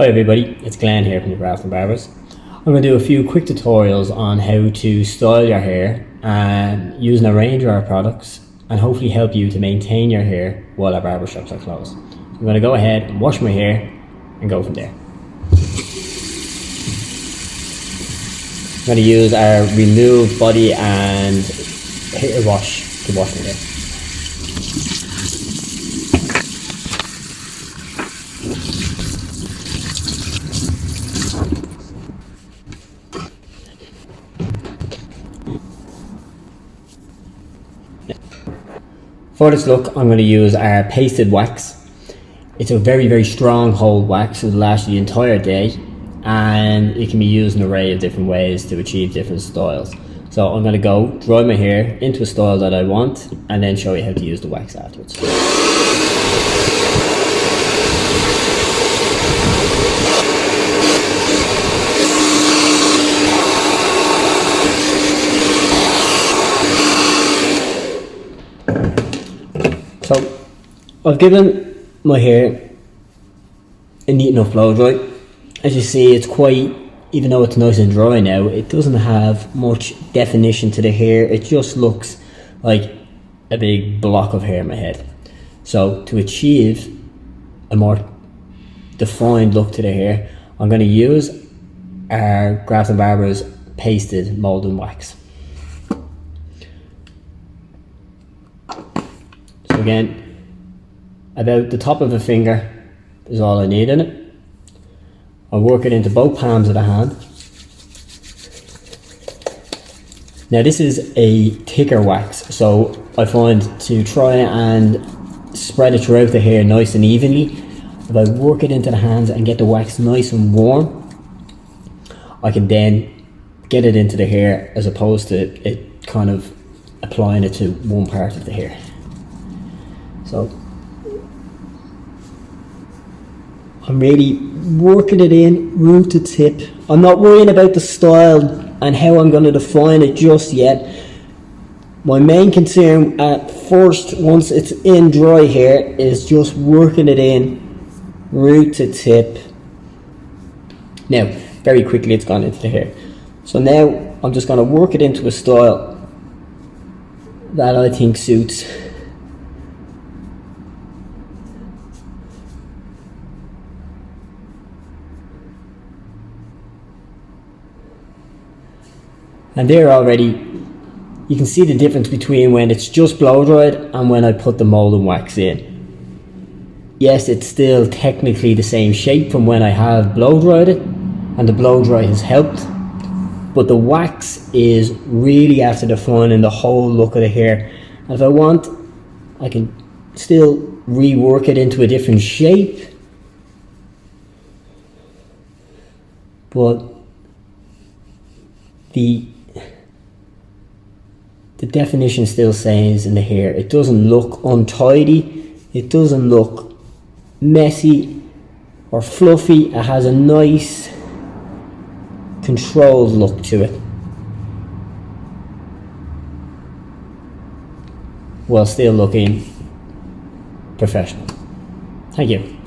Hi everybody, it's Glenn here from the Grafton Barbers. I'm going to do a few quick tutorials on how to style your hair and using a range of our products and hopefully help you to maintain your hair while our barber shops are closed. So I'm going to go ahead and wash my hair and go from there. I'm going to use our Remove Body and Hair Wash to wash my hair. For this look, I'm going to use our pasted wax. It's a very strong hold wax. It will last the entire day, and it can be used in an array of different ways to achieve different styles. So I'm going to go dry my hair into a style that I want and then show you how to use the wax afterwards. So I've given my hair a neat enough blow dry. As you see, it's quite, even though it's nice and dry now, it doesn't have much definition to the hair. It just looks like a big block of hair in my head. So to achieve a more defined look to the hair, I'm going to use our Grafton Barber's pasted molding wax. So again, about the top of a finger is all I need in it. I'll work it into both palms of the hand. Now this is a thicker wax, so I find to try and spread it throughout the hair nice and evenly, if I work it into the hands and get the wax nice and warm, I can then get it into the hair as opposed to it kind of applying it to one part of the hair. So I'm really working it in root to tip. I'm not worrying about the style and how I'm going to define it just yet. My main concern at first, once it's in dry hair, is just working it in root to tip. Now, very quickly it's gone into the hair. So now I'm just going to work it into a style that I think suits. And there already, you can see the difference between when it's just blow dried and when I put the molding wax in. Yes, it's still technically the same shape from when I have blow dried it, and the blow dry has helped, but the wax is really after defining the whole look of the hair. And if I want, I can still rework it into a different shape, but the definition still stays in the hair. It doesn't look untidy, it doesn't look messy or fluffy. It has a nice controlled look to it, while still looking professional. Thank you.